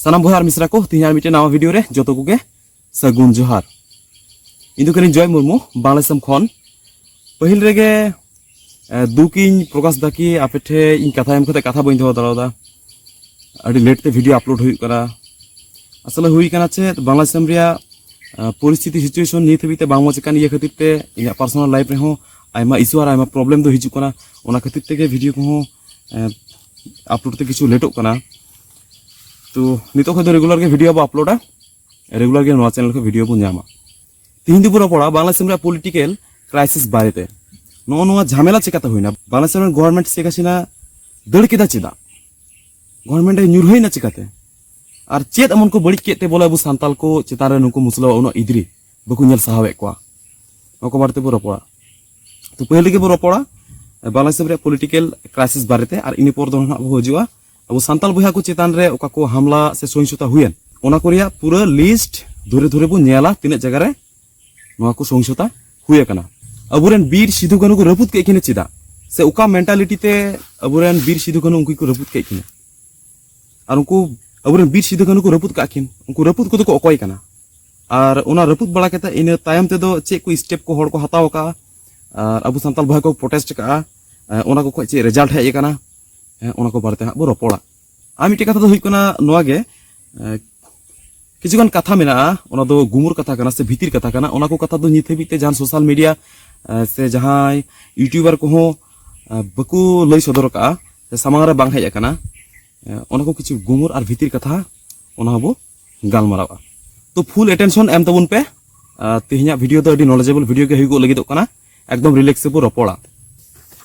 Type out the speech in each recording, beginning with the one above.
सानाम बहार मिश्रा को तीन मिट्टे नवा वीडियो रे जो को सगुन जोहार इन कहीं जय मुर्मू बांग्लादेश खन पहिल रेगे दुकिन प्रकाश दा कि आपेठे इन कथा एम कते कथा बइन दड़ा अभी लेट ते वीडियो अपलोड हुई आसले हुई चे बांग्लादेश परिस्थिति सिचुएशन नित हबीते बांग मज ये खातिर ते इन पर्सनल लाइफ रेहो आयमा इशू और आयमा प्रॉब्लम दो हिजुकना ओना खातिर ते वीडियो को अपलोड ते किछु लेटो कना तो नितो खो रेगुलर के वीडियो बो अपलोडा रेगुलर के नवा चैनल को वीडियो बो नामा तीन दिन पूरा पड़ा बांग्लादेश पॉलिटिकल क्राइसिस बारेते नो नो झमेला चिकाते हुईना बांग्लादेश गवर्नमेंट शेख हसीना दड़ केदा चेदा गवर्नमेंट न्यूरहैना चिकाते और चेद अमन को बड़ी केते बोले अब सान्ताल को चेतान रे नुको मुसला उनो इद्री बको नेल साहावे को नको बारते बो रपड़ा तो पहले के बो रपड़ा बांग्लादेश पॉलिटिकल क्राइसिस बारेते और इनी पर दो अब हजुआ अब सान्ताल बहा को चेतान रे ओका को हमला से सहिष्णुता हुएन ओना को रिया पूरा लिस्ट धरे धरे बो नेला तीन जगह रे नोआ को सहिष्णुता हुए कना अबुरेन वीर सिधु कानू को रपुत के किने चिदा से उका मेंटालिटी ते अबुरेन वीर सिधु कानू उनको को रपुत के किने और उनको अबुरेन वीर सिधु कानू को रपुत का किन उनको रपुत को तो अकय कना और ओना रपुत बड़ा केता इन तायम ते दो चे को स्टेप को हड़ को हताव का और अबु सान्ताल भाई को प्रोटेस्ट का ओना को चे रिजल्ट है कना ओना को बारते बो रपड़ा आ मिटे कथा दो हुई कना नोआ गे किछुगान कथा मेना ओना दो गुमुर कथा कना से भीतिर कथा कना ओना को कथा दो नित हबीते जहां सोशल मीडिया से जहां यूट्यूबर को बको लई सदर का सामांग रे बांग हेज कना ओना को किछु गुमुर और भीतिर कथा ओना बो गालमारावा तो फुल अटेंशन एम तबुन पे तेहना वीडियो तो अडी नॉलेजेबल वीडियो के हुई लगी कना एकदम रिलैक्स से बो रपड़ा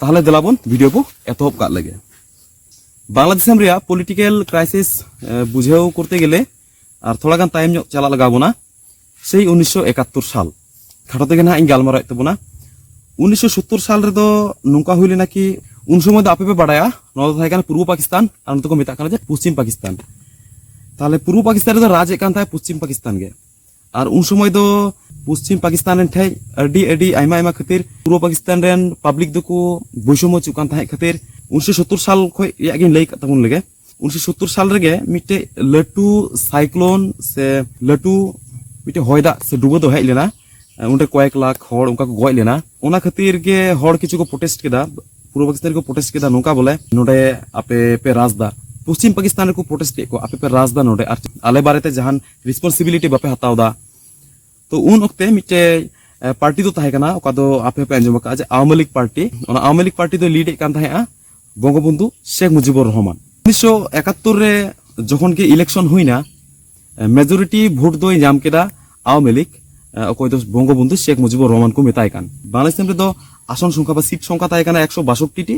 ताहले देलाबन वीडियो को एतहब का लगे बांग्लादेश रे पॉलिटिकल क्राइसिस बुझाव करते गेले और थोड़ा गान टाइम चला लगाबोना से 1971 साल खाटो ना इन गालमारा तबना 1970 साल रे दो नुका हुई लेना कि उन समय आपे पे बाड़ाया नोदा पूर्व पाकिस्तान और तो को मेता जे पश्चिम पाकिस्तान ताले पूर्व पाकिस्तान रे राज एकान था पश्चिम पाकिस्तान गे और उन समय दो पश्चिम पाकिस्तान रेन थे अडी अडी आयमा आयमा खातिर पूर्व पाकिस्तान रेन पब्लिक दो को बैषम्य चुकान था खातिर 1970 साल खय यागिन लई तबन लगे 1970 साल रेगे मिटे लटू साइक्लोन से लटू मिटे हयदा से डुबो दो हेज लेना उनरे कयेक लाख हड़ उनका को गय लेना ओना खातिर गे हड़ किछु को प्रोटेस्ट केदा पूर्व पाकिस्तान को प्रोटेस्ट केदा नोका बोले नोडे आपे पे राजदा पश्चिम पाकिस्तान को प्रोटेस्ट के को आपे पे राजदा नोडे आले बारेते जहान रिस्पांसिबिलिटी बापे हतावदा तो उन वक्ते मिटे पार्टी दो ताहे कना ओका दो आपे पे अंजम का जे आवामी लीग पार्टी ओना आवामी लीग पार्टी दो लीड कान ताहे बंगबंधु शेख मुजिबुर रहमान 1971 रे जखन के इलेक्शन हुईना मेजोरिटी भोट दो नाम केदा आवामी लीग अकय दो बंगबंधु शेख मुजिबुर रहमान को मेताय कान बांग्लादेश रे दो आसन संख्या बा सीट संख्या ताहे काना 162 टी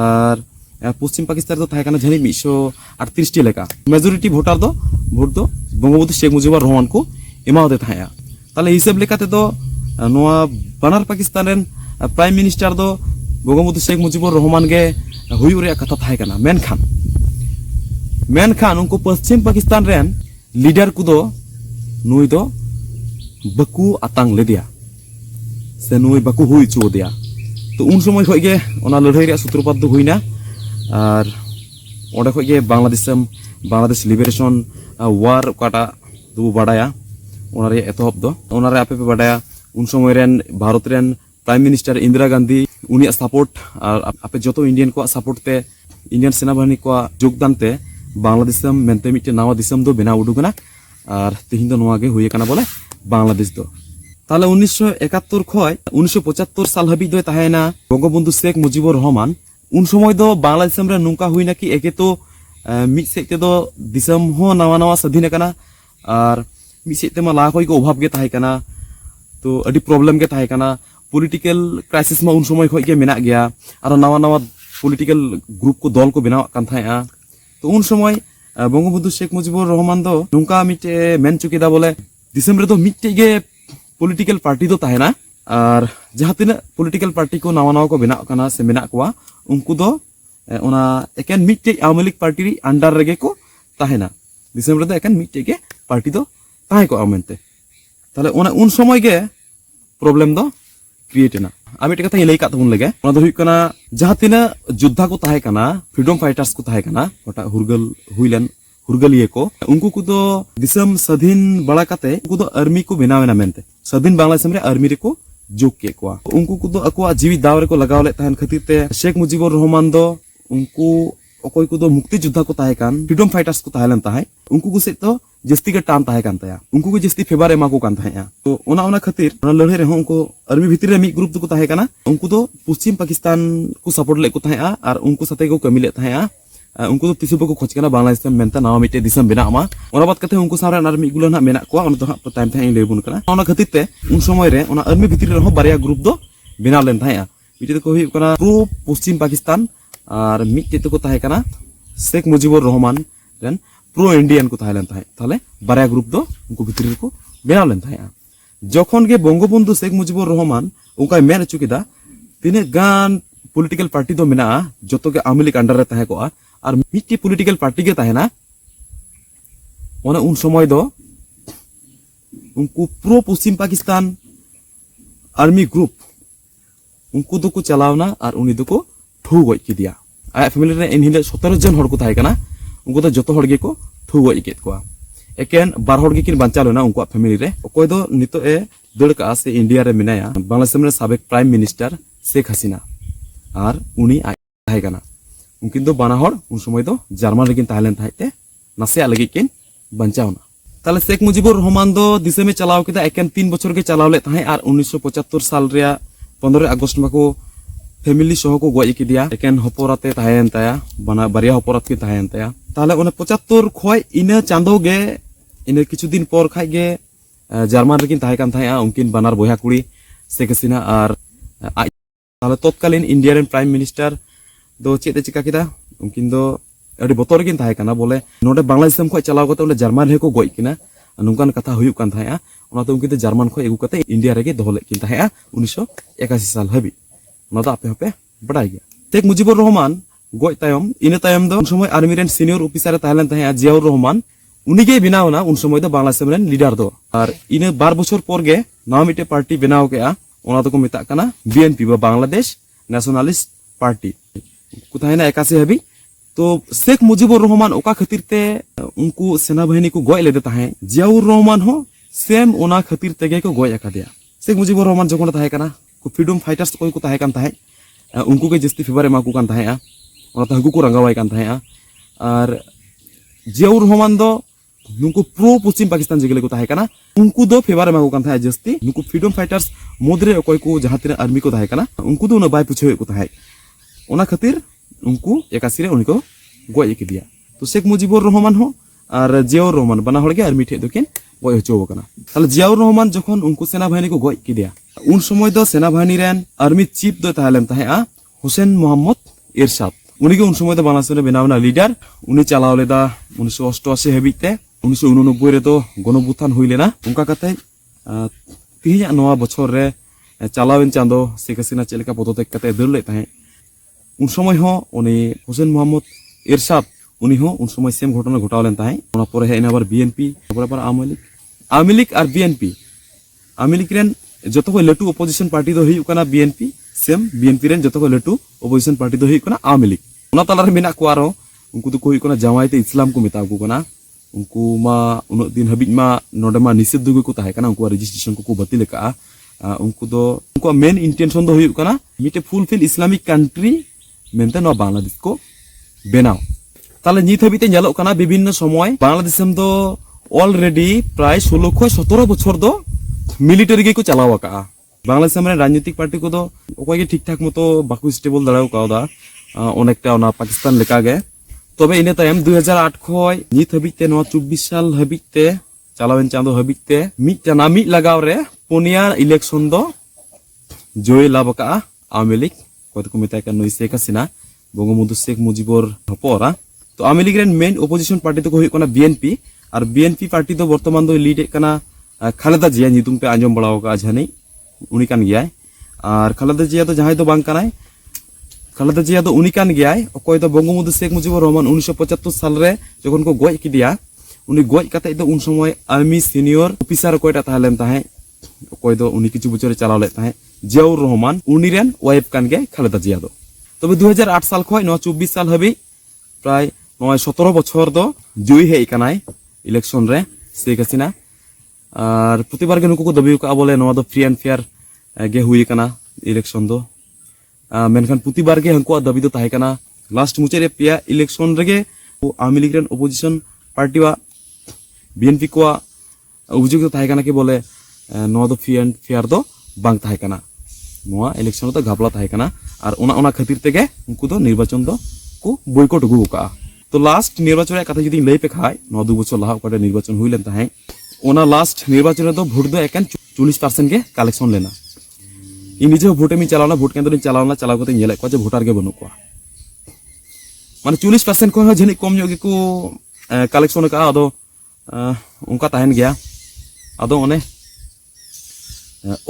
और पश्चिम पाकिस्तान दो ताहे काना जनी 138 टी लेका मेजोरिटी भोटार दो भोट दो बंगबंधु शेख मुजिबुर रहमान को एमावदे थाया ताले हिसाब लेकाते दो नोआ बानार पाकिस्तान रेन प्राइम मिनिस्टर दो बंगबंधु शेख मुजिबुर रहमान गे हुई रे कथा थाहे काना मेनखान उनको पश्चिम पाकिस्तान रेन लीडर को दो नुई दो बकु आतांग लेदिया से नुई बकु हुई चो दिया तो उन समय खय गे ओना लड़ाई रे सूत्रपात दो हुईना और ओडे खय गे बांग्लादेश लिबरेशन वार काटा दो बाडाया ओना रे एतहब दो ओना रे आपे पे बाडाया उन समय रेन भारत रेन प्राइम मिनिस्टर इंदिरा गांधी उनिया सपोर्ट और आपे जतो इंडियन को सपोर्ट ते इंडियन सेना बाहिनी को योगदान ते बांग्लादेश मेनते मिटे नवा दिसम दो बेना उडुगना और तिहिन दो नवा गे हुए कना बोले बांग्लादेश दो ताले 1971 खय 1975 साल हबी दो ताहेना बंगबंधु शेख मुजिबुर रहमान उन समय दो बांग्लादेश रे नुका हुईना कि एके तो मिट सेते दो दिसम हो नवा नवा स्वाधीन कना और मिट सेते मा ला खय को अभाव गे ताहे कना तो अडी प्रॉब्लम गे ताहे कना पॉलिटिकल क्राइसिस में उन समय खय के मेना गया और नवा नवा पॉलिटिकल ग्रुप को दल को बनाव कान थाया तो उन समय बंगबंधु शेख मुजिबुर रहमान दो नुका मिटे मेन चुकेदा बोले दिसम रे दो मिटे गे पॉलिटिकल पार्टी दो ताहेना और जहां तिना पॉलिटिकल पार्टी को नवा नवा को बनाव काना से मेना कोआ उनको दो ओना एकेन मिटे आवामी लीग पार्टी री अंडर रेगे को ताहेना दिसम रे दो एकेन मिटे गे पार्टी दो ताहे को आमेनते ताले ओना उन समय गे प्रॉब्लम दो क्रिएट ना आमी टे कथा लई का तबन लगे ओना दो हुई कना जहां तिना योद्धा को ताहे कना फ्रीडम फाइटर्स को ताहे कना ओटा हुरगल हुइलन ᱦᱩᱨᱜᱟᱹᱞᱤᱭᱟᱹ ᱠᱚ ᱩᱱᱠᱩ ᱠᱚᱫᱚ ᱫᱤᱥᱚᱢ ᱥᱟᱹᱫᱷᱤᱱ ᱵᱟᱲᱟ ᱠᱟᱛᱮ ᱩᱱᱠᱩ ᱫᱚ ᱟᱨᱢᱤ ᱠᱚ ᱵᱮᱱᱟᱣᱮᱱᱟ ᱢᱮᱱᱛᱮ ᱥᱟᱹᱫᱷᱤᱱ ᱵᱟᱝᱞᱟ ᱫᱤᱥᱚᱢ ᱨᱮ ᱟᱨᱢᱤ ᱨᱮᱠᱚ ᱡᱳᱜ ᱠᱮᱫ ᱠᱚᱣᱟ ᱩᱱᱠᱩ ᱠᱚᱫᱚ ᱟᱠᱚᱣᱟᱜ ᱡᱤᱣᱤ ᱫᱟᱣ ᱨᱮᱠᱚ ᱞᱟᱜᱟᱣ ᱞᱮᱫ ᱛᱟᱦᱮᱱ ᱠᱷᱟᱹᱛᱤᱨ ᱛᱮ শেখ মুজিবুর রহমান ᱫᱚ उनको अकोय को मुक्ति योद्धा को ताहे कान फ्रीडम फाइटर्स को ताहे लन ताहे उनको को सेत तो जस्ती के टान ताहे कान ताया उनको को जस्ती फेवर एमा को कान ताहे तो ओना खातिर ओना लड़े रहे उनको आर्मी भीतर रे मिड ग्रुप को ताहे काना उनको तो पश्चिम पाकिस्तान को सपोर्ट ले को ताहे और उनको साथे को कमी ले ताहे उनको तो तिसु को खोज काना बांग्लादेश में मेनता नावा मिटे दिसम बेना मा ओना बात कते उनको सारा आर्मी गुलो ना मेना को ओना तो टाइम ताहे लेबुन काना ओना खातिर ते उन समय रे ओना आर्मी भीतर रे बारिया ग्रुप दो बेना लेन ताहे मिटे को हुई काना प्रो पश्चिम पाकिस्तान और मिट्टे को ताहे काना शेख मुजिबुर रहमान रेन प्रो इंडियन को ताहे लन ताहे ताले बारया ग्रुप दो उनको भीतर को बेनाव लन ताहे जखन गे बंगबंधु शेख मुजिबुर रहमान उनका मेन अचु केदा तिने गान पॉलिटिकल पार्टी दो मेना जतो के आवामी लीग अंडर रे ताहे को और मिट्टे पॉलिटिकल पार्टी के ताहे ना ओना उन समय दो उनको प्रो पश्चिम पाकिस्तान आर्मी ग्रुप उनको दो को चलावना और उनी दो को ठू गज किदिया आय फैमिली रे इन हिले 17 जन हड़ को ताहे काना उनको तो जतो हड़ गे को ठू गज केत को एकेन बार हड़ गे किन बांचा लेना उनको फैमिली रे ओकोय दो नितो ए दड़ का से इंडिया रे मिनाया बांग्लादेश में साबेक प्राइम मिनिस्टर शेख हसीना और उनी आय ताहे काना उनकिन दो बाना हड़ उन समय दो जर्मन रे किन ताहेलन ताहेते नासे लगी किन बांचावना ताले शेख मुजिबुर रहमान दो दिसम में चलाव केदा एकेन 3 बछर के चलाव ले ताहे और 1975 साल रे 15 अगस्त माको फैमिली सह को गज किदिया एकेन हपराते ताहेन ताया बाना बारिया हपरात के ताहेन ताया ताले ओने 75 खय इना चांदो गे इना किछु दिन पर खाय गे जर्मन रेकिन ताहे कान ताया उनकिन बानार बोया कुड़ी शेख हसीना और ताले तत्कालीन इंडिया रेन प्राइम मिनिस्टर दो चेते चिका किदा उनकिन दो अडी बतर किन ताहे काना बोले नोडे बांग्लादेश खय चलाव कते ओले जर्मन रे को गज किना नुकान कथा हुयु कान ताया ओना तो उनकिन दो जर्मन खय एगु कते इंडिया रेगे दोहले किन ताया 1981 साल हबी आपे हपे बड़ा गया शेख मुजिबुर रहमान गज तायम इन तायम दो उन समय आर्मी रेन सीनियर ऑफिसर ताहेलन ताहे जियाउर रहमान उनी गे बनावना उन समय दो बांग्लादेश रेन लीडर दो और इन 12 बछर पर गे नावा मिटे पार्टी बनाव केआ ओना तो को मेता काना बीएनपी बा बांग्लादेश नेशनलिस्ट पार्टी को ताहेना 81 हबी तो शेख मुजिबुर रहमान ओका खातिर ते उनको सेना बाहिनी को गज लेदे ताहे जियाउर रहमान हो सेम ओना खातिर तेगे को गज आकादिया शेख मुजिबुर रहमान जखन ताहे काना फ्रीडम फाइटर्स कोई को ताहे कान ताहे उनको के जस्ती फेवर एमा को कान ताहे ओना तो हगु को रंगावाय कान ताहे और जियाउर रहमान दो नुको प्रो पश्चिम पाकिस्तान जगले को ताहे काना उनको दो फेवर एमा को कान ताहे जस्ती नुको फ्रीडम फाइटर्स मोदरे कोई को जहां तिना आर्मी को ताहे काना उनको दो न बाय पुछे को ताहे ओना खातिर उनको 81 रे उनको गज किदिया तो शेख मुजिबुर रहमान हो और जियाउर रहमान बना हड़ के आर्मी ठे दोकिन गज हचो काना ताले जियाउर रहमान जखन उनको सेना बाहिनी को गज किदिया उन समय दो सेना बाहिनी रेन आर्मी चीफ दो ताहेलन ताहे हुसैन मोहम्मद इरशाद उनी के उन समय दो बांग्लादेश रे बनावना लीडर उनी चलाव लेदा 1988 हबिते 1989 रे दो गणबुत्थान हुई लेना उनका कते तिहिया नवा बछर रे चलावेन चांदो शेख हसीना चेलका पदत्याग कते दर ले ताहे उन समय हो उनी हुसैन मोहम्मद इरशाद उनी हो उन समय सेम घटना घटाव लेन ताहे ओना परे हेना बार बीएनपी बराबर आवामी लीग और बीएनपी आवामी लीग रेन जतो को लटू अपोजिशन पार्टी दो हुई काना बीएनपी सेम बीएनपी रेन जतो को लटू अपोजिशन पार्टी दो हुई काना आवामी लीग ओना तला रे मेना को आरो उनको तो कोई कोना जमायते इस्लाम को मेता को काना उनको मा उन दिन हबी मा नोडे मा निषेध को ताहे काना उनको रजिस्ट्रेशन को बातिल का उनको दो उनको मेन इंटेंशन दो हुई काना मिटे फुलफिल इस्लामिक कंट्री मेनते नो बांग्लादेश को बेनाव ताले नित हबिते नेलोक काना विभिन्न समय बांग्लादेश दो ऑलरेडी प्राय 16 खय 17 बछर दो मिलिटारी के को चलाव का बांग्लादेश में राजनीतिक पार्टी को दो ओकोय के ठीक ठाक मतो बाकु स्टेबल दड़ाव कादा अनेकटा ओना पाकिस्तान लेका गे तबे इने तायम 2008 खय नित हबिते नो 24 साल हबिते चलावेन चांदो हबिते मिटा ना मिट लगाव रे पुनिया इलेक्शन दो जय लाबका आवामी लीग कोत को मेता का नई शेख हसीना बंगबंधु शेख मुजिबुर हपरा तो आवामी लीग रेन मेन अपोजिशन पार्टी तो हुई कोना बीएनपी और बीएनपी पार्टी दो वर्तमान दो लीड कना खालेदा जिया नितुम पे आंजम बड़ाव का जानी उनी कान गया और खालेदा जिया तो जहां तो बांग कानाय खालेदा जिया तो उनी कान गया अकोय तो बंगबंधु शेख मुजिबुर रहमान 1975 साल रे जखन को गज किदिया उनी गज काते तो उन समय आर्मी सीनियर ऑफिसर कोयटा ताहेलेन ताहे अकोय दो उनी किछु बछर चलाव ले ताहे जियाउर रहमान उनी रेन वाइफ कान गे खालेदा जिया दो तबे 2008 साल खय 24 साल हबी प्राय নয় 17 বছর দো জয়ী হেই কানাই ইলেকশন রে শেখ হাসিনা আর প্রতিবার গে নুকু को দাবি का बोले नवा दो फ्री एंड फेयर गे हुई काना इलेक्शन दो मेनखान प्रतिबार गे हंको दाबी दो ताहे काना लास्ट मुचे रे पिया इलेक्शन रेगे आवामी लीग रेन अपोजिशन पार्टी वा बीएनपी को अभियोग दो ताहे काना कि बोले नवा दो फ्री एंड फेयर दो बांग ताहे काना नवा इलेक्शन दो घापला ताहे काना और ओना खातिर तेगे उनको दो निर्वाचन दो को बॉयकट अगू का तो लास्ट निर्वाचन रे कथा जदि लई पे खाय 9 बछर लाहा ओकाटे निर्वाचन हुई लेन ताहे ओना लास्ट निर्वाचन दो भोट दो एकान 40% के कलेक्शन लेना इन निजे भोटे मी चलावना भोट केंद्र चलावना चलाव कते नेले को जे भोटार गे बनु को माने 40% को जनि कम योग को कलेक्शन का आदो उनका ताहन गया आदो ओने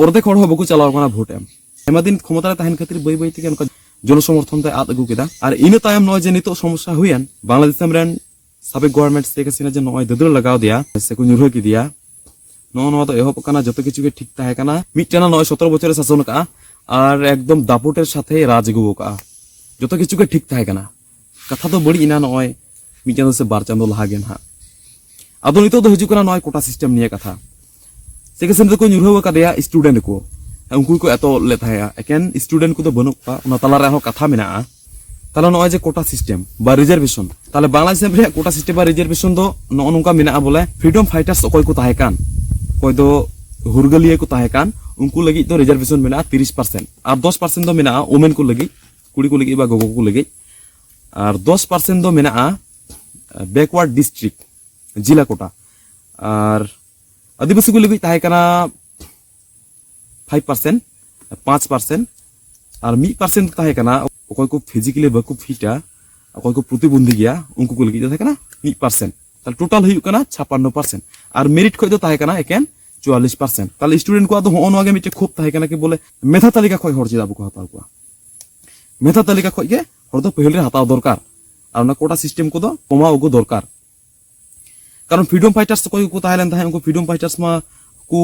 अर्धेक हड़ बको चलाव कना भोट एम एमा दिन क्षमता ताहन खातिर बई बई ते उनका जनसमर्थन ते आद अगु केदा और इन तायम नय जे नितो समस्या हुयन बांग्लादेश रेन साबेक गवर्नमेंट शेख हसीना जे नय ददर लगाव दिया से को नुरह की दिया नो तो एहब काना जतो किछु के ठीक ताहे काना मिटना नय 17 बछर शासन का और एकदम दापुटेर साथे राज अगु का जतो किछु के ठीक ताहे काना कथा तो बड़ी इना नय मिटना से बार चांदो लहा गेन हा आदो नितो दो हिजु काना नय कोटा सिस्टम निये कथा शेख हसीना को नुरह का दिया स्टूडेंट को उनको को एतो ले थाया एकेन स्टूडेंट को तो बनु पा उना तला रे हो कथा मेना ताला नय जे कोटा सिस्टम बा रिजर्वेशन ताले बांग्लादेश रे कोटा सिस्टम बा रिजर्वेशन दो न नुका मेना बोले फ्रीडम फाइटर्स कोई को ताहे कान कोई दो हुरगलिया को ताहे कान उनको लगी तो रिजर्वेशन मेना 30% और 10% दो मेना वुमेन को लगी कुड़ी को लगी बा गोगो को लगी और 10% दो मेना बैकवर्ड डिस्ट्रिक्ट जिला कोटा और आदिवासी को लगी ताहे काना 5% 5% और 1% ताहे काना कोई को फिजिकली बको फिटा कोई को प्रतिबंधी गया उनको को लगी ताहे काना 1% ताल टोटल हुई काना 56% और मेरिट खय दो ताहे काना एकेन 44% ताल स्टूडेंट को आदो होन आगे मिटे खूब ताहे काना कि बोले मेधा तालिका खय हर चिदा बको हताव को मेधा तालिका खय के हर दो पहले रे हताव दरकार और ना कोटा सिस्टम को दो कमा उगो दरकार कारण फ्रीडम फाइटर्स कोई को ताहे लेन ताहे उनको फ्रीडम फाइटर्स मा को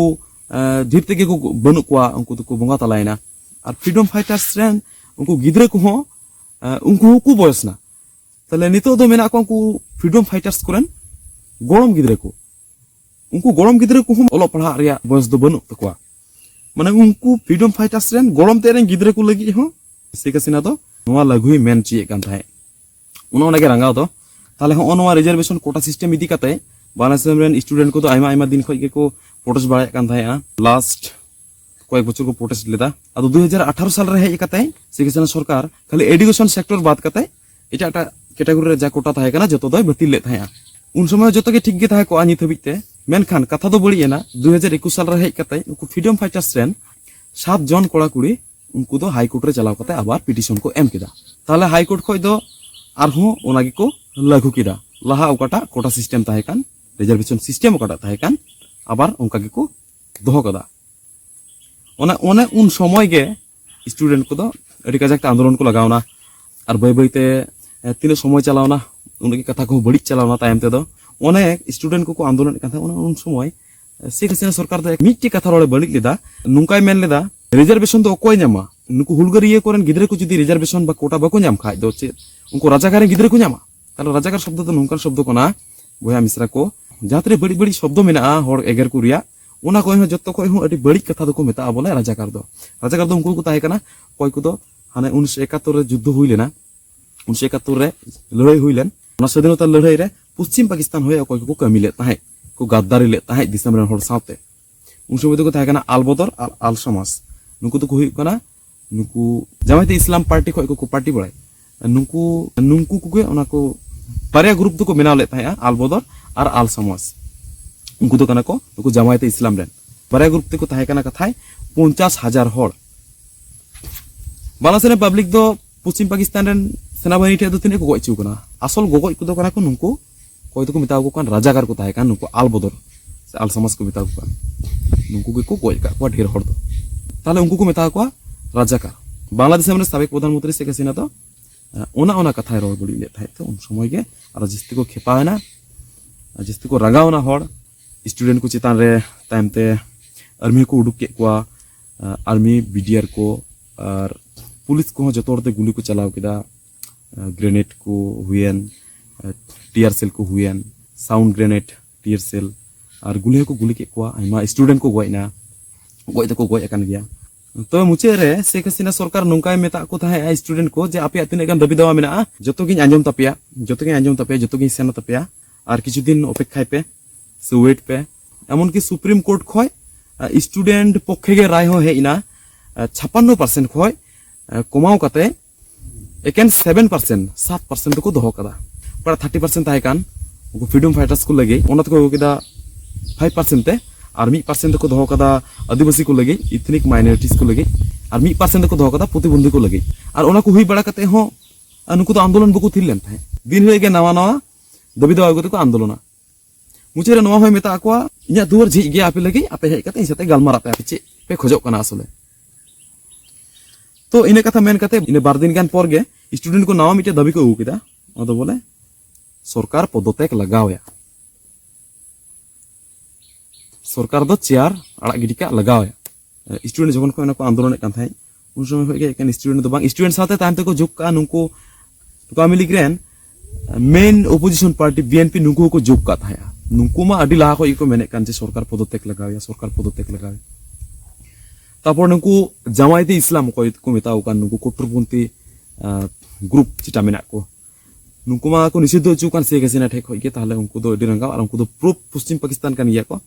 धीर तेगे को बनु को उनको तो को बंगा तलायना और फ्रीडम फाइटर्स रेन उनको गिद्रे को हो उनको को बयसना तले नितो दो मेना को फ्रीडम फाइटर्स कोरेन गरम गिद्रे को उनको गरम गिद्रे को हम ओलो पढ़ा रिया बयस दो बनु तको माने उनको फ्रीडम फाइटर्स रेन गरम तेरेन गिद्रे को लगी हो शेख हसीना तो नोवा लागुई मेन ची कान थाए उनो लगे रंगाव दो ताले हो नोवा रिजर्वेशन कोटा सिस्टम इदी काते बांग्लादेश रेन स्टूडेंट को तो आयमा आयमा दिन खय को प्रोटेस्ट बाय कान थाए लास्ट कয়েক বছর को प्रोटेस्ट लेदा आदो 2018 साल रे हे काते शेख हसीना सरकार खाली एजुकेशन सेक्टर बात काते एटा एटा कैटेगरी रे जा कोटा थाए काना जतो दय बातिल ले थाया उन समय जतो के ठीक गे थाए को आनी थबिते मेनखान कथा दो बड़ी एना 2021 साल रे हे काते उनको फ्रीडम फाइटर्स रेन 7 जन कोड़ा कुड़ी उनको दो हाई कोर्ट रे चलाव काते आबार पिटिशन को एम केदा ताले हाई कोर्ट खय दो आरहो ओनागी को लागू केदा लाहा ओकाटा कोटा सिस्टम थाए कान रिजर्वेशन सिस्टम ओकाटा थाए कान आबार उनका गे को दोहो कदा ओने उन समय गे स्टूडेंट को दो अड़ी काजाक आंदोलन को लगावना और बय बयते तीन समय चलावना उनकी कथा को बड़ी चलावना टाइम ते दो ओने स्टूडेंट को आंदोलन कथा उन समय शेख हसीना सरकार दो मिट्टी कथा रोले बड़ी लेदा नुंकाय मेन लेदा रिजर्वेशन दो कोई न्यामा नुकु हुलगरिये कोरेन गिद्रे को जदी रिजर्वेशन बा कोटा बाको न्याम खाय दो चे उनको राजाकार गिद्रे को न्यामा ताले राजाकार शब्द तो नुंकान शब्द को ना बया मिश्रा को जातरे बड़ी बड़ी शब्द मेना हर एगर को रिया उना कोई जत्तो कोई अड़ी बड़ी कथा दो को मेता बोले राजाकार दो उनको को ताहे काना कोई को दो हाने 1971 रे युद्ध हुई लेना 1971 रे लड़ाई हुई लेन ओना स्वाधीनता लड़ाई रे पश्चिम पाकिस्तान होय कोई को कमी ले ताहे को गद्दारी ले ताहे दिसम रे हर साथे उन समय को ताहे काना आलबदर आल समाज नुको तो को हुई काना नुको जमाते इस्लाम पार्टी को पार्टी बड़ाय नुको को ओना को बारिया ग्रुप तो को मेना ले ताहे आलबदर और आल समाज उनको तो कना को उनको जमायते इस्लाम रेन बारिया ग्रुप ते को ताहे काना कथाय 50,000 हड़ बांग्लादेश रेन पब्लिक दो पश्चिम पाकिस्तान रेन सेनाबाहिनी ठे दो तिने को गय चुकना असल गोगय को दो कना को नुको कोई तो को मिताव को कान राजाकार को ताहे कान नुको आलबदर से आल समाज को मिताव को कान नुको को गय का ढेर हड़ दो ताले उनको को मिताव को राजाकार बांग्लादेश में साबिक प्रधानमंत्री शेख हसीना तो ओना कथा रोड बड़ी ले थाए तो उन समय के और जिस्ती को खेपाना जिस्ती को रंगावना हड़ स्टूडेंट को चितान रे टाइम ते आर्मी को उडुक के को आर्मी बीडीआर को और पुलिस को जतोरते गुली को चलाव केदा ग्रेनेड को हुएन টিয়ার सेल को हुएन साउंड ग्रेनेड टियर सेल और गुली को गुली के कोआ आइमा स्टूडेंट को गयना गय तको गय अकान गया तो मुचे रे शेख हसीना सरकार नोंकाय मेता को थाहे स्टूडेंट को जे आपे तिने गान दाबी दावा मेना जतो गिन आंजम तापिया जतो गिन सेना तापिया और किछु दिन अपेक्षाय पे से वेट पे एमन की सुप्रीम कोर्ट खय स्टूडेंट पक्षे गे राय हो हेइना 56% खय कमाव काते एकेन 7% 7% को दोहो कदा पर 30% ताहे कान उनको फ्रीडम फाइटर्स को लगे ओना तो को केदा 5% ते और 1% को दोहो कदा आदिवासी को लगे इथनिक माइनॉरिटीज को लगे और 1% को दोहो कदा प्रतिबंधी को लगे और ओना को हुई बड़ा कते हो नुको तो आंदोलन बको थिल लेन थाहे दिन होय गे नवा नवा दबी दवा को आंदोलन मुचे रे नवा होय मेता को इया दुवर झिज गे आपे लगे आपे हेज कते सते गालमारा पे चे पे खोजो कना असले तो इने कथा मेन कते इने बार दिन गान पर गे स्टूडेंट को नवा मिटे दाबी को उ केदा अदो बोले सरकार पदत्याग लगावया सरकार दो चेयर आड़ा गिडी का लगावया स्टूडेंट जखन को आंदोलन कान थाय उन समय होय गे एकेन स्टूडेंट दो बांग स्टूडेंट साथे ताम ते को जुक का नुको आवामी लीग रेन मेन ओपोजिशन पार्टी बीएनपी नुको को जुक का थाया नुको मा अडी लाहा को मेने कान जे सरकार पदत्याग लगावया तापर नुको जामायते इस्लाम को मेताव कान नुको कट्टरपंथी ग्रुप चिटा मेना को नुको मा को निषिद्ध चुकान शेख हसीना ठेक होय गे ताहले उनको दो अडी रंगाव और उनको दो प्रो पश्चिम पाकिस्तान कान गया को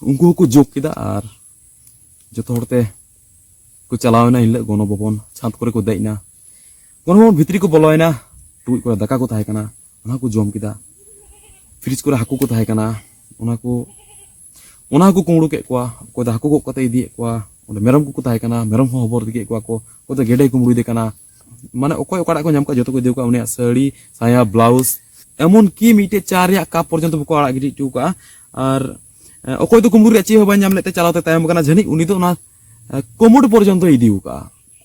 उनको को जोक किदा और जतो हरते को चलावना हिल गण भवन छात करे को दैना गण भवन भितरी को बोलयना टुई को दाका को थाहे काना ओना को जम किदा फ्रिज को हाकू को थाहे काना ओना को कुंगड़ू के कोआ को दा हाकू को कते इदी कोआ ओने मेरम को थाहे काना मेरम हो हबर दिके कोआ को तो गेडे कुंगड़ू दे काना माने ओकोय ओकाडा को नाम का जतो को देउ का उनी साड़ी साया ब्लाउज एमन की मिटे चार या का पर्यंत को आड़ा गिडी टू का और ओकोय तो कुंगड़ू रे चे हो बाय नाम लेते चलावते तायम काना जनी उनी तो ना कोमोड पर्यंत इदिउ का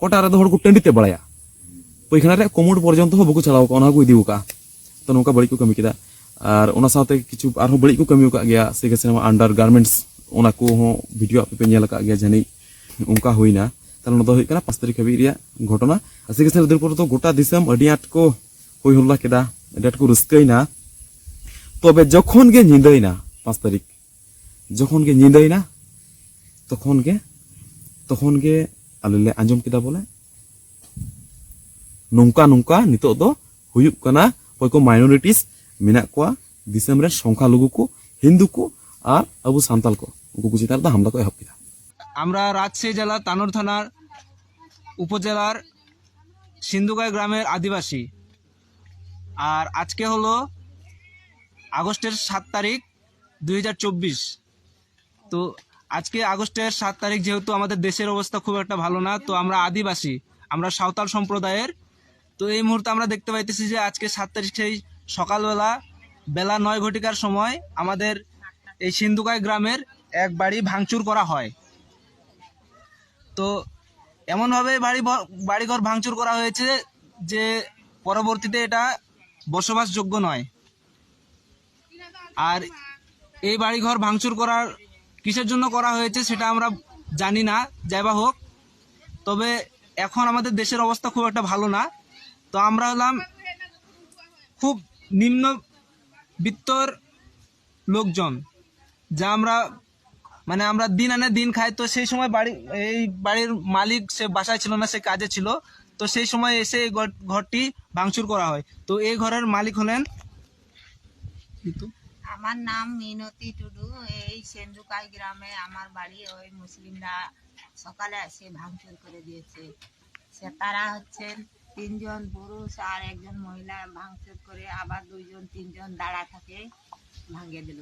कोटा रे हर को टंडीते बड़ाया पैखाना रे कोमोड पर्यंत हो बको चलाव का ओना को इदिउ का तो नोका बड़ी को कमी किदा और ओना साथे किछु आरो बड़ी को कमी का गया से के अंडर गारमेंट्स ओना को हो वीडियो पे नेल का गया जनी उनका होइना ताल न दो होय कना 5 तारीख हबी रिया घटना से के दिन पर तो गोटा दिसम अडी आट को होय हुल्ला केदा एडाट को रुस्कैना तबे जखन गे निंदैना 5 तारीख जखन गे निंदैना तखन गे आले आंजम केदा बोले नोंका नितो दो हुयुक कना कोई को माइनॉरिटीज मेना को दिसम रे संख्यालघु को हिंदू को और अबु सांताल को उनको चितार दा हमला को एहब किदा আমরা রাজশাহী জেলা তানোর থানার উপজেলার সিন্ধুগাই গ্রামের আদিবাসী আর আজকে হলো আগস্টের 7 তারিখ 2024 তো আজকে আগস্টের 7 তারিখ যেহেতু আমাদের দেশের অবস্থা খুব একটা ভালো না তো আমরা আদিবাসী আমরা সাঁওতাল সম্প্রদায়ের তো এই মুহূর্তে আমরা দেখতে পাইতেছি যে আজকে 7 তারিখ সেই সকালবেলা বেলা 9 ঘটিকার সময় আমাদের এই সিন্ধুগাই গ্রামের এক বাড়ি ভাঙচুর করা হয় তো এমনভাবে বাড়িঘর ভাঙচুর করা হয়েছে যে পরবর্তীতে এটা বসবাসযোগ্য নয় আর এই বাড়িঘর ভাঙচুর করার কিসের জন্য করা হয়েছে সেটা আমরা জানি না যাই বা হোক তবে এখন আমাদের দেশের অবস্থা খুব একটা ভালো না তো আমরা হলাম খুব নিম্ন বিত্তর লোকজন যা আমরা মানে আমরা দিন আনে দিন খাই তো সেই সময় এই বাড়ির মালিক সে বাসায় ছিল না সে কাজে ছিল তো সেই সময় এসে এই ঘরটি ভাঙচুর করা হয় তো এই ঘরের মালিক হলেন আমার নাম মিনতি টুডু এই সেন্দুকাই গ্রামে আমার বাড়ি ওই মুসলিমরা সকালে এসে ভাঙচুর করে দিয়েছে সে তারা হচ্ছেন 3 জন পুরুষ আর একজন মহিলা ভাঙচুর করে আবার 2 জন 3 জন দাঁড়া থাকে ভাঙিয়ে দিল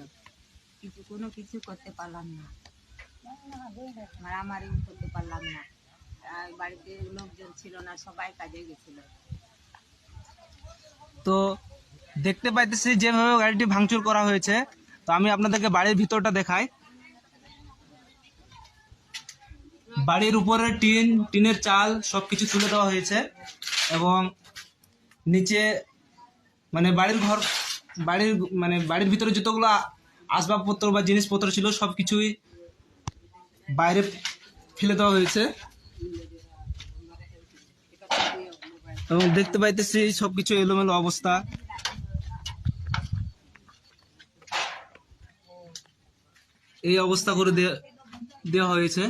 কোনো কিছু করতে পারলাম না মারামারি করতে পারলাম না বাড়িতে লোকজন ছিল না সবাই কাজে গেছিল তো দেখতে পাইতেছি যেভাবে গাড়িটি ভাঙচুর করা হয়েছে তো আমি আপনাদেরকে বাড়ির ভিতরটা দেখাই বাড়ির উপরে টিনের চাল সবকিছু তুলে দেওয়া হয়েছে এবং নিচে মানে বাড়ির ভিতরে যতগুলো আসবাবপত্র বা জিনিসপত্র ছিল সবকিছুই বাইরে ফেলে দেওয়া হয়েছে এবং দেখতে পাইতেছি সবকিছু এলোমেলো অবস্থা এই অবস্থা করে দেওয়া হয়েছে।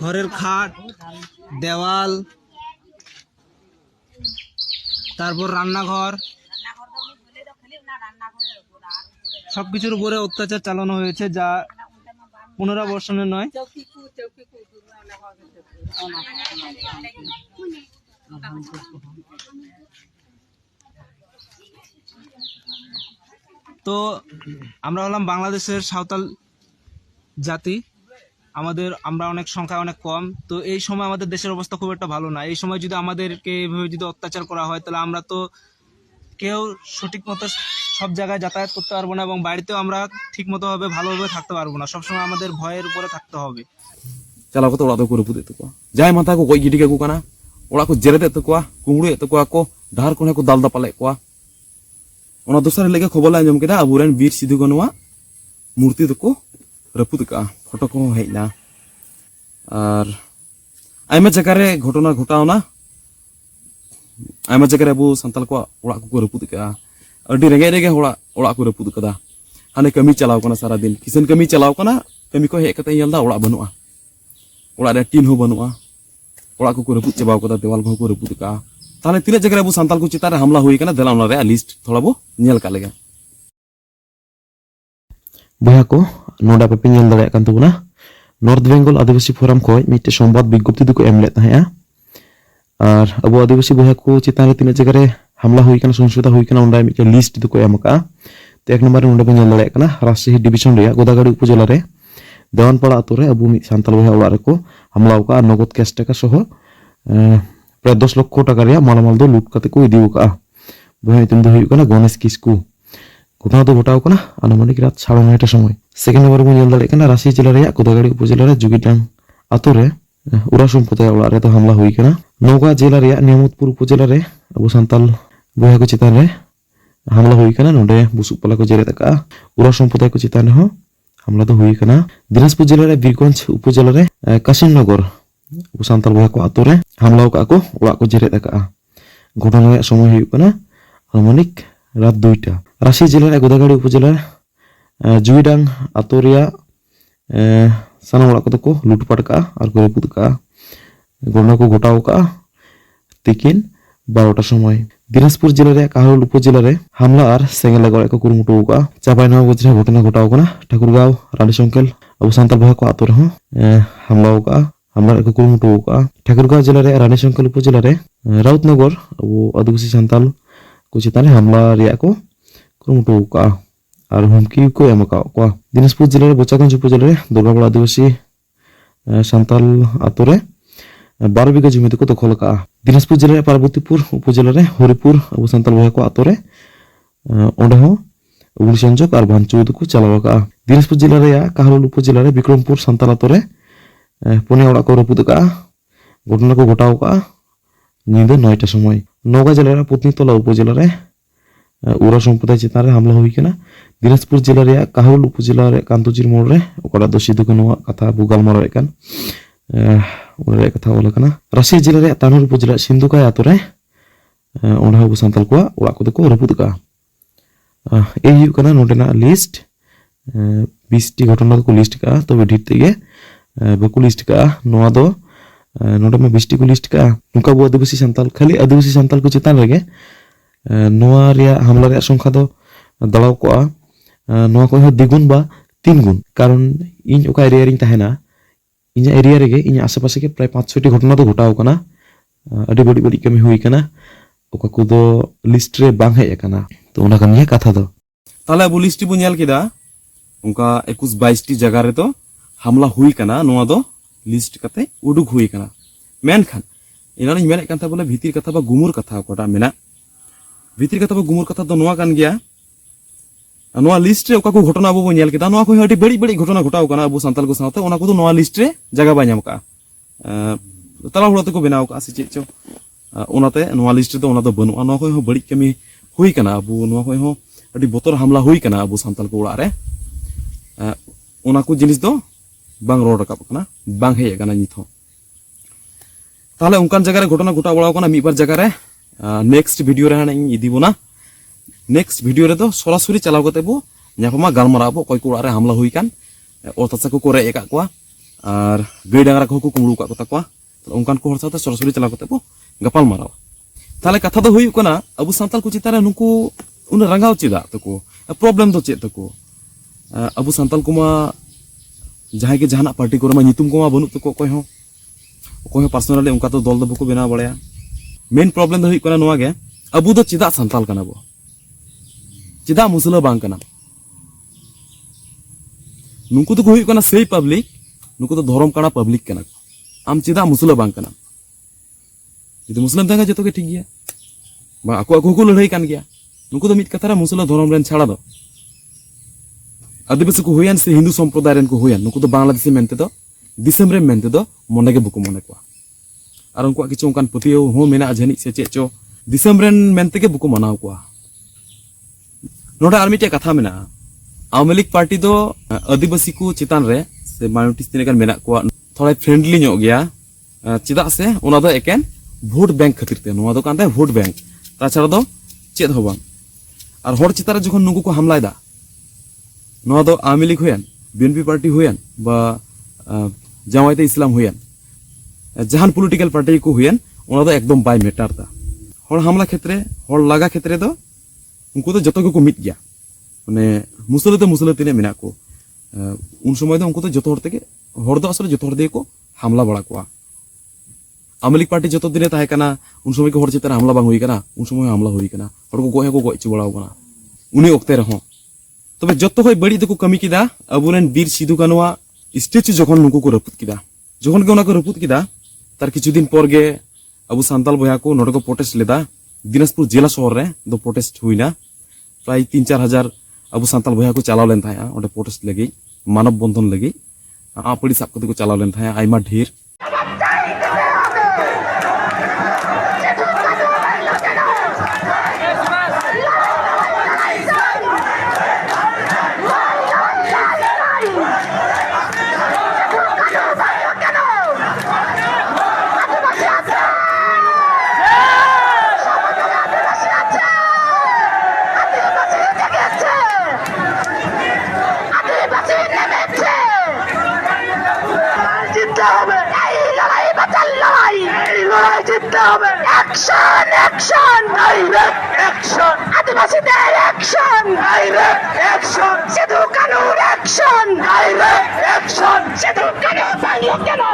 ঘরের খাট, দেওয়াল, তারপর রান্নাঘর, সবকিছুর উপরে অত্যাচার চালানো হয়েছে, যা পুনরাবর্তনের নয়। তো আমরা হলাম বাংলাদেশের সাঁওতাল জাতি, আমরা অনেক সংখ্যায় অনেক কম। তো এই সময় আমাদের দেশের অবস্থা খুব একটা ভালো না। এই সময় যদি আমাদেরকে এইভাবে যদি অত্যাচার করা হয়, তাহলে আমরা তো কেউ সঠিক মতো সব জায়গায় যাতায়াত করতে পারবো না, এবং বাড়িতেও আমরা ঠিক মতো ভাবে ভালোভাবে থাকতে পারবো না। সবসময় আমাদের ভয়ের উপরে থাকতে হবে। ᱪᱟᱞᱟᱣ ᱠᱟᱛᱮ ᱚᱲᱟᱜ ᱫᱚᱠᱚ ᱨᱟᱹᱯᱩᱫᱮᱫ ᱛᱟᱠᱚᱣᱟ, ᱡᱟᱦᱟᱸᱭ ᱢᱟᱛᱷᱟ ᱠᱚ ᱜᱚᱡ ᱜᱤᱰᱤ ᱠᱟᱠᱚ ᱠᱟᱱᱟ, ᱚᱲᱟᱜ ᱠᱚ ᱡᱮᱨᱮᱫᱮᱫ ᱛᱟᱠᱚᱣᱟ, ᱠᱩᱢᱲᱩᱭᱮᱫ ᱛᱟᱠᱚᱣᱟ ᱠᱚ, ᱰᱟᱦᱟᱨ ᱠᱚᱨᱮ ᱠᱚ ᱫᱟᱞ ᱫᱟᱯᱟᱞᱮᱫ ᱠᱚᱣᱟ। ᱚᱱᱟ ᱫᱚᱥᱟᱨ ᱦᱤᱞᱳᱜ ᱜᱮ ᱠᱷᱚᱵᱚᱨ ᱞᱮ ᱟᱸᱡᱚᱢ ᱠᱮᱫᱟ ᱟᱵᱚᱨᱮᱱ ᱵᱤᱨ ᱥᱤᱫᱩ ᱠᱟᱹᱱᱩᱣᱟᱜ ᱢᱩᱨᱛᱤ ᱫᱚᱠᱚ ᱨᱟᱹᱯᱩᱫ ᱠᱟᱜᱼᱟ, ᱯᱷᱚᱴᱚ ᱠᱚᱦᱚᱸ ᱦᱮᱡ ᱮᱱᱟ। ᱟᱨ ᱟᱭᱢᱟ ᱡᱟᱭᱜᱟ ᱨᱮ ᱜᱷᱚᱴᱚᱱᱟ ᱜᱷᱚᱴᱟᱣᱱᱟ, ᱟᱭᱢᱟ ᱡᱟᱭᱜᱟ ᱨᱮ ᱟᱵᱚ ᱥᱟᱱᱛᱟᱞ ᱠᱚᱣᱟᱜ ᱚᱲᱟᱜ ᱠᱚᱠᱚ ᱨᱟᱹᱯᱩᱫ ᱠᱟᱜᱼᱟ। ᱟᱹᱰᱤ ᱨᱮᱸᱜᱮᱡ ᱨᱮᱜᱮ ᱚᱲᱟᱜ ᱠᱚ ᱨᱟᱹᱯᱩᱫ ᱠᱟᱫᱟ। ᱦᱟᱱᱮ ᱠᱟᱹᱢᱤ ᱪᱟᱞᱟᱣ ᱠᱟᱱᱟ ᱥᱟᱨᱟᱫᱤᱱ, ᱠᱤᱥᱟᱹᱱ ᱠᱟᱹᱢᱤ ᱪᱟᱞᱟᱣ ᱠᱟᱱᱟ, ᱠᱟᱹᱢᱤ ᱠᱚ ᱦᱮᱡ ᱠᱟᱛᱮ ᱧᱮᱞ ᱫᱟ ᱚᱲᱟᱜ ᱵᱟᱹᱱᱩᱜᱼᱟ, ᱚᱲᱟᱜ ᱨᱮ ᱴᱤᱱ ᱦᱚᱸ ᱵᱟᱹᱱᱩᱜᱼᱟ, ᱚᱲᱟᱜ ᱠᱚᱠᱚ ᱨᱟᱹᱯᱩᱫ ᱪᱟᱵᱟᱣ ᱠᱟᱫᱟ, ᱫᱮᱣᱟᱞ ᱠᱚᱦᱚᱸ ᱠᱚ ᱨᱟᱹᱯᱩᱫ ᱠᱟᱜᱼᱟ। তাহলে তিনের জায়গায় আবু সান্তাল কো চিতারে হামলা হই কানা, দেলা ওনা রে লিস্ট থোড়া বো ñel ka lega। বয়া কো নোডা পে ñel দাড়ে কান তবুনা নর্থ বেঙ্গল আদিবাসী ফোরাম খoj মিটে সংবাদ বিজ্ঞপ্তি দুকো এমলে তাহেয়া। আর আবু আদিবাসী বয়া কো চিতারে তিনের জায়গায় হামলা হই কানা, সংশোধন হই কানা, ওন্ডা মিটে লিস্ট দুকো এম কা। তো এক নম্বরে নোডা পে ñel দাড়ে কানা রাজশাহী ডিভিশন রে গোদাগাড়ি উপজেলা রে দেওয়ানপাড়া আতো রে আবু সান্তাল বয়া ওড়ারে কো হামলা কা, আর নগদ ক্যাশ টাকা সহ প্রায় 10 লক্ষ টাকা রিয়া মালামাল দো লুট কাতে কো ইদিও কা। বয়া ইতুম দো হই কানা গণেশ কিসকু। ঘটনা তো ঘটাও কানা আনুমানিক রাত 9:30টার সময়। সেকেন্ড নম্বরে বো ñel দাড়ে কানা রাজশাহী জেলা রে গোদাগাড়ি উপজেলা রে জুগিটাং আতো রে উরা সম্প্রদায় ওড়ারে তো হামলা হই কানা। নওগাঁ জেলা রে নিয়ামতপুর উপজেলা রে আবু সান্তাল বয়া কো চিতান রে হামলা হই কানা। নোডে বুসুক পালা কো জেরে তাকা উরা সম্প্রদায় কো চিতান হ হামলা তো হই কানা। দিনাজপুর জেলা রে বীরগঞ্জ উপজেলা রে কাশিমনগর আবু সান্তাল বয়া কো আতো রে হামলা কা কো ওড়াক কো জেরে তাকা। ঘটনা রে সময় হই কানা আনুমানিক রাত 2টা। রাজশাহী জেলার গোদাগাড়ি উপজেলার জুইডাং আতো রিয়া সানা ওড়াক কো লুটপাট কা আর কো রপুদ কা। ঘটনা কো ঘটাও কা তিকিন 12টার সময়। দিনাজপুর জেলার কাহরুল উপজেলার হামলা আর সেঙ্গেলা গড়ে কো কুরুমুটু কা। চাঁপাইনবাবগঞ্জ রে ঘটনা ঘটাও কানা ঠাকুরগাঁও রানীশঙ্কেল আবু সান্তাল বয়া কো আতো রে হামলা কা, হামলা কো কুরুমুটু কা। ঠাকুরগাঁও জেলার রানীশঙ্কেল উপজেলার রাউতনগর আবু আদিবাসী সান্তাল কো চিতানে হামলা রিয়া কো কুরুমুটু কা আর হুমকি কো এম কা। দিনাজপুর জেলার বোচাগঞ্জ উপজেলার দুর্গাপাড়া আদিবাসী সান্তাল আতো রে 12 বিঘা জমিতে কো দখল কা। দিনাজপুর জেলার পার্বতীপুর উপজেলার হরিপুর আবু সান্তাল বয়া কো আতো রে ওন্ডে হো অগ্নিসংযোগ আর ভাঙচুর কো চালাও কা। দিনাজপুর জেলার কাহরুল উপজেলার বিক্রমপুর সান্তাল আতো রে পনে ওড়াক কো রপুদ কা। ঘটনা কো ঘটাও কা নিদে 9টার সময়। নওগাঁ জেলার পত্নীতলা উপজেলার উরা সম্প্রদায় চিতারে হামলা হই কানা। দিনাজপুর জেলার কাহরুল উপজেলার কান্তজির মোড় রে ওকড়া দো সিধু কানু কথা বুগাল মারো একান ওরে কথা বলা কানা। রাজশাহী জেলার তানুর উপজেলা সিন্ধুকায় আতো রে ওন্ডা আবু সান্তাল কো ওড়াক কো রপুদ কা। এই হই কানা নোডেনা লিস্ট 20টি ঘটনা কো লিস্ট কা। তবে ঢির থেকে বকু লিস্ট কা নোয়া দো নোডা মে 20টি को लिस्ट का। नुका बो आदिवासी सान्ताल खाली आदिवासी सान्ताल को चितान रेगे नोआ रिया हामला रे संख्या दो दलाव को नोआ को द्विगुण बा 3 गुण। कारण इन ओका एरिया रिंग ताहेना इन एरिया रेगे इन आसेपासे के प्राय 5-6टी घटना तो घटाव काना। अडी बड़ी बड़ी कमी हुई काना, ओका को दो लिस्ट रे बांग हेय काना। तो ओना कानिया कथा दो ताले अबो लिस्ट बो ñel केदा उनका 21-22टी जगह रे तो हामला हुई काना। नोआ दो लिस्ट कते उडुक हुई काना। मेनखान इनानी मेने कान था बोले भीतिर कथा बा गुमुर कथा कोटा मेना। भीतिर कथा बा गुमुर कथा दो नोआ कान गया। नोआ लिस्ट रे ओका को घटना अबो ñel केदा नोआ को हडी बड़ी बड़ी घटना घटाव काना अबो सान्ताल को साथे। ओना को दो नोआ लिस्ट रे जगह बा ñam का तला हुड़ा को बनाव का से चो ओनाते नोआ लिस्ट दो ओना दो बनु। नोआ को बड़ी कमी हुई काना। अबो नोआ को हडी बोतर हमला हुई काना अबो सान्ताल को उड़ा रे। ओना को जिनिस दो बांग रोड रकाब काना, बांग हेय काना निथ हो। ताहले उनकान जगह रे घटना घटा बड़ाव काना। मिबार जगह रे नेक्स्ट वीडियो रे हाना इदी बोना। नेक्स्ट वीडियो रे तो सरासरि चलाव कते बो ᱧᱟᱯᱟᱢᱟ ᱜᱟᱞᱢᱟᱨᱟᱣ ᱵᱚ ᱚᱠᱚᱭ ᱠᱚ ᱚᱲᱟᱜ ᱨᱮ ᱦᱟᱢᱞᱟ ᱦᱩᱭ ᱠᱟᱱ ᱚᱛ ᱦᱟᱥᱟ ᱠᱚ ᱨᱮᱡ ᱟᱠᱟᱫ ᱠᱚᱣᱟ ᱟᱨ ᱜᱟᱹᱭ ᱰᱟᱝᱨᱟ ᱠᱚ ᱠᱩᱢᱲᱩ ᱟᱠᱟᱫ ᱠᱚ ᱛᱟᱠᱚᱣᱟ ᱚᱱᱠᱟᱱ ᱠᱚ ᱦᱚᱲ ᱥᱟᱶᱛᱮ ᱥᱚᱨᱟᱥᱚᱨᱤ ᱪᱟᱞᱟᱣ ᱠᱟᱛᱮ ᱵᱚ ᱜᱟᱯᱟᱞ ᱢᱟᱨᱟᱣᱟ ᱛᱟᱦᱞᱮ ᱠᱟᱛᱷᱟ ᱫᱚ ᱦᱩᱭᱩᱜ ᱠᱟᱱᱟ ᱟᱵᱚ ᱥᱟᱱᱛᱟᱲ ᱠᱚ ᱪᱮᱛᱟᱱ ᱨᱮ ᱱᱩᱠᱩ ᱩᱱᱟᱹᱜ ᱨᱟᱸᱜᱟᱣ ᱪᱮᱫᱟᱜ ᱛᱟᱠᱚ ᱯᱨᱚᱵᱞᱮᱢ ᱫᱚ ᱪᱮᱫ ᱛᱟᱠᱚ ᱟᱵᱚ ᱥᱟᱱᱛᱟᱲ ᱠᱚᱢᱟ ᱡᱟᱦᱟᱸᱭ ᱜᱮ ᱡᱟᱦᱟᱱᱟᱜ ᱯᱟर्टी ᱠᱚᱨᱮ ᱢᱟ ᱧᱩᱛᱩᱢ ᱠᱚᱢᱟ ᱵᱟᱹᱱᱩᱜ ᱛᱟᱠᱚ ᱚᱠᱚᱭ ᱦᱚᱸ ᱯᱟᱨᱥᱚᱱᱟলি ᱚᱱᱠᱟ ᱫᱚ ᱫᱚᱞ ᱫᱚ ᱵᱟᱠᱚ ᱵᱮᱱᱟᱣ ᱵᱟᱲᱟᱭᱟ मेन प्रॉब्लम ᱫᱚ ᱦᱩᱭᱩᱜ ᱠᱟᱱᱟ ᱱᱚᱣᱟ ᱜᱮ ᱟᱵᱚ ᱫᱚ ᱪᱮᱫᱟᱜ ᱥᱟᱱᱛᱟᱲ ᱠᱟᱱᱟ ᱵᱚ ᱪᱮᱫᱟᱜ ᱢᱩᱥᱞᱟᱹ ᱵᱟᱝ ᱠᱟᱱᱟ नुकु तो हुई कना सेई पब्लिक नुकु तो धर्म कना पब्लिक कना आम चेदा मुसला बांग कना जदि मुस्लिम तंगा जतो के ठीक गया बा आको आको को लड़ाई कान गया नुकु तो मित कथारा मुसला धर्म रेन छाड़ा दो आदिवासी को होयान से हिंदू संप्रदाय रेन को होयान नुकु तो बांग्लादेशी मेनते दो दिसम रे मेनते दो मने के बुको मने को आर उनको किछु उनकान पतियो हो मेना जहनी से चेचो दिसम रेन मेनते के बुको मनाव को नोडा आर मिटे कथा मेना आवामी लीग पार्टी दो आदिवासी को चितान रे से माइनॉरिटीज तिनेगान मेना को थोड़ा फ्रेंडली ᱧᱚᱜ गया चिदा से ओना दो एकेन वोट बैंक खातिर ते नोआ दो कानते वोट बैंक ताछाड़ा दो चेद हो बांग आर हर चितारे जखन नुकु को हमलायदा नोआ दो Awami league Hoi An BNP party Hoi An बा जामायाते इस्लाम होयान जहान पॉलिटिकल पार्टी को होयान ओना दो एकदम बाय मैटर दा हर हमला क्षेत्रे हर लागा क्षेत्रे दो उनको तो जतो को मिट गया माने मुसला तिने मेना को उन समय दो उनको तो जतो हर तेगे हर दो असले जतो हर दे को हमला बड़ा को आवामी लीग पार्टी जतो दिने ताहे कना उन समय को हर चितार हमला बांग हुई कना उन समय हमला हुई कना हर को गोय च बड़ाव कना उनी ओक्ते रहो तबे जतो होय बड़ी दको कमी किदा अबुरेन वीर सिधु कानुआ स्टेचू जखन नुकु को रपुत किदा जखन के उना को रपुत किदा तार किछु दिन पर गे अबु सांताल बया को नोडे को प्रोटेस्ट लेदा दिनाजपुर जिला शहर रे दो प्रोटेस्ट हुईना प्राय 3-4 हजार अब सांताल भैया को चलाव लेन थाया ओडे प्रोटेस्ट लगी मानव बंधन लगी आपड़ी साब कते को चलाव लेन थाया आइमा ढेर Action! Action! Direct action! Adivasidar action! Direct action! Sidhu Kanur action! Direct action! Sidhu Kanur Bangla Kano!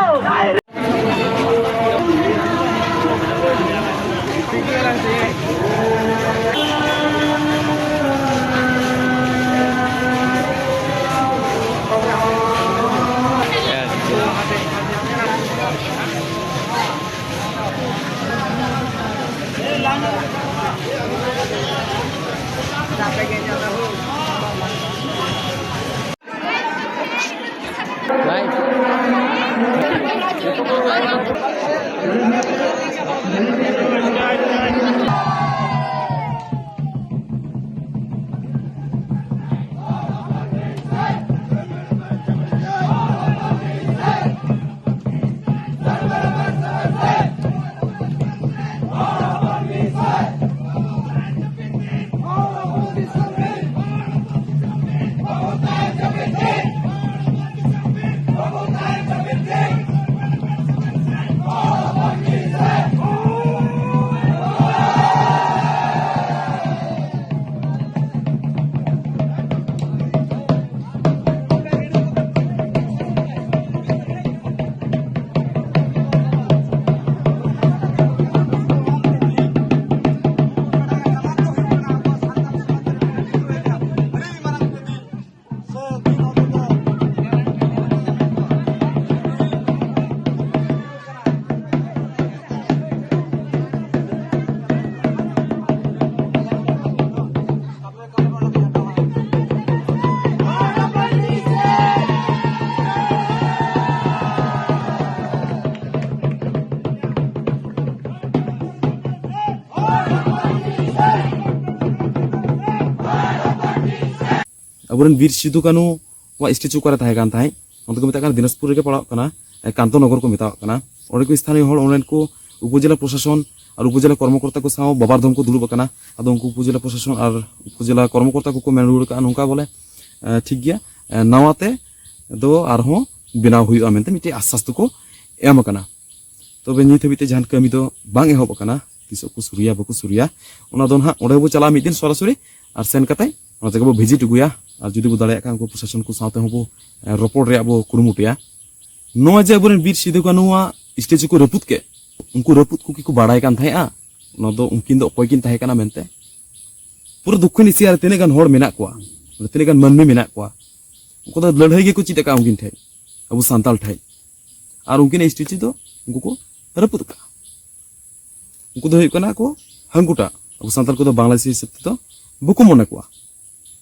अबुरन वीर सिधु कानु वा स्टेचू करे ताहे कान ताहे उनको मेता दिनाजपुर रे पड़ाव कना कांतो नगर को मेता कना और को स्थानीय हल ऑनलाइन को উপজেলা প্রশাসন আর উপজেলা কর্মকর্তা को साव बाबार दम को दुलुब आकाना आदो उनको उपजেলা प्रशासन और उपजেলা কর্মকর্তা को मेन रुड़ का नौका बोले ठीक गया नवाते दो आरहों बेनाव हुई मेनते मिटे आश्वास को एम आकाना तबे नित हबिते जहान कमी दो बांग एहब आकाना तिसो को सुरिया बको सुरिया ओना दो ना ओडे बो चला मिद दिन सरासरि और सेन कते ओना जगह बो भिजिट गुया और जुदी बो दाड़े का उनको प्रशासन को साथे हबो रिपोर्ट रे बो कुरुमुटिया नो जे अबरेन वीर सिदु कानुआ स्टेज को रपुत के उनको रपुत को की बाड़ाय कान थाया ओना दो उनकिन दो अकय किन थाहे काना मेनते पूरा दक्षिण एशिया रे तिने गान होड़ मेना कोआ तिने गान मनमी मेना कोआ उनको दो लड़ाई के को चिता का उनकिन थे अब सांताल ठाई और उनकिन स्टेज दो उनको को रपुत का उनको दो हुई को हंगुटा अब सांताल को दो बांग्लादेशी हिसाब तो बुको मने कोआ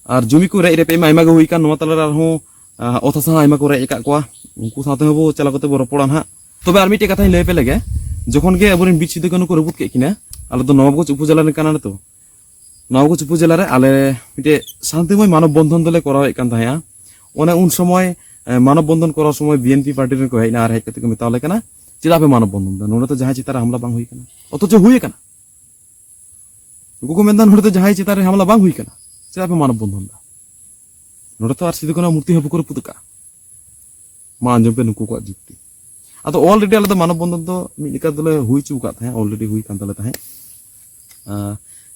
और जमी को रे रे पे आयमा गो हुई का नवा तला रहो अथासा आयमा को रे एका कोआ उनको साथे हबो चला कते बो रपड़ान हा तबे आर मिटे कथा लय पे लगे जखन के अबरेन बीच सिदु कानु को रपुत के किना आले तो नवाबगंज उपजेला रे काना तो नवाबगंज उपजेला रे आले मिटे शांतिमय मानव बंधन दले करावे कान थाया ओने उन समय मानव बंधन करा समय बीएनपी पार्टी रे को हेना आर हेक कते को मेताले काना चेदा पे मानव बंधन दा नोडे तो जहां चितार हमला बांग हुई काना अथच हुई काना उनको को मेनदा नोडे तो जहां चितार हमला बांग हुई काना चेदा पे मानव बंधन दा नोडे तो आर सिदु कानु मूर्ति हबु को रपुत का मा अंजम पे नुको को जुक्ति आतो ऑलरेडी आले तो मानव बंधन तो मिलिका दले हुई चुका था ऑलरेडी हुई कान तले था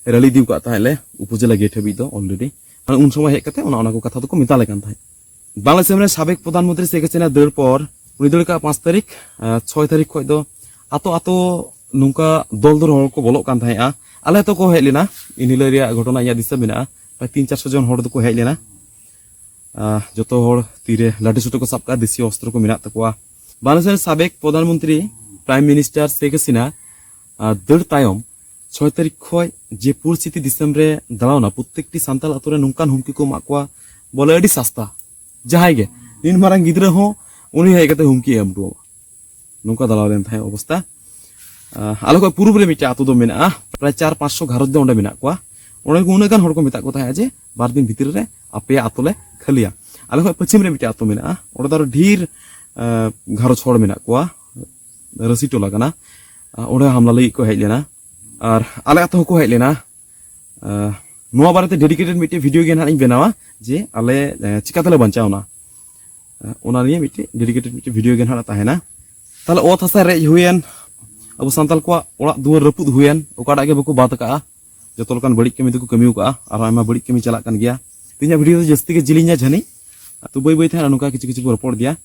रैली दिउ का था ले उपजेला गेट हबी तो ऑलरेडी उन समय हेक कते ओना को कथा तो को मिताले कान था बांग्लादेश में साबेक प्रधानमंत्री शेख हसीना दर पर उनी दर का 5 तारीख 6 तारीख खय दो आतो आतो नुका दल दल हर को बोलो कान था आले तो को हेक लेना इनिले रिया घटना या दिशा मेना प्राय 300-400 जन हर को हेक लेना जतो हर तीरे लाठी सुटो को सबका देसी अस्त्र को मिना तकवा बांग्लादेश साबेक प्रधानमंत्री प्राइम मिनिस्टर शेख हसीना दर तायम 6 तारीख खय जे परिस्थिति दिसम रे दालावना प्रत्येकटी सान्ताल आतोरे नुकान हुमकी को माकवा बोले अडी सस्ता जहाय गे इन मारांग गिद्रा हो उनी हेय कते हुमकी एम दो नुका दालाव लेन थाय अवस्था आलो को पूर्व रे मिटे आतो दो मेना प्राय 400-500 घरज दो ओंडे मेना कोआ ओंडे को उनगान हर को मेता को थाय जे बार दिन भीतर रे आपे आतोले खलिया आलो को पश्चिम रे मिटे आतो मेना ओंडे दर ढीर घरो छोड़ मेना कोआ रसी टोला कना ओंडे हमला लई को हेय लेना और आले आतो को हेय लेना नोआ बारेते डेडिकेटेड मिटे वीडियो गेन हानि बेनावा जे आले चिकातले बंचावना ओना निये मिटे डेडिकेटेड मिटे वीडियो गेन हाना ताहेना ताले ओत हसा रे हुयन अब सांताल को ओड़ा दुआर रपुद हुयन ओकाडा गे बको बात का जतो लकान बड़ी कमी दको कमिउ का और आमा बड़ी कमी चला कान गया तिना वीडियो जस्ती के जिलिnya झनी तो बई बई थाना नुका किछु किछु रिपोर्ट दिया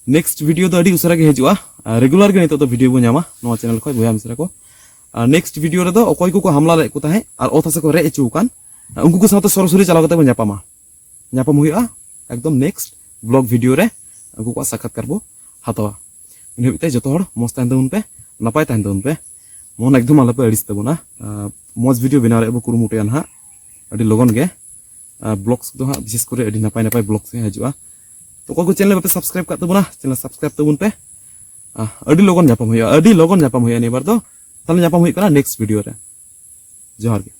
नेक्स्ट वीडियो तो अडी उसरा के हेजुआ रेगुलर के नितो तो वीडियो बो न्यामा नोआ चैनल खय बया मिसरा को नेक्स्ट वीडियो रे दो अकय को हमला ले को ताहे और ओथासे को रे एचु कान उनको को साथे सरसरी चला कते न्यापामा न्यापाम हुइआ एकदम नेक्स्ट ब्लॉग वीडियो रे उनको को साक्षात्कार बो हातवा इन हबिते जतो हर मस्त तान दोन पे नपाय तान दोन पे मन एकदम आले पे अडिस तबना मज वीडियो बिना रे बो कुरुमुटियान हा अडी लगन गे ब्लॉग्स दो हा विशेष करे अडी नपाय नपाय ब्लॉग्स से हजुआ तो को चैनल पे सब्सक्राइब कर तबना चैनल सब्सक्राइब तबन पे अडी लगन न्यापाम हुइआ ने बार दो ताले न्यापाम हुइ कना नेक्स्ट वीडियो रे जोहार गे।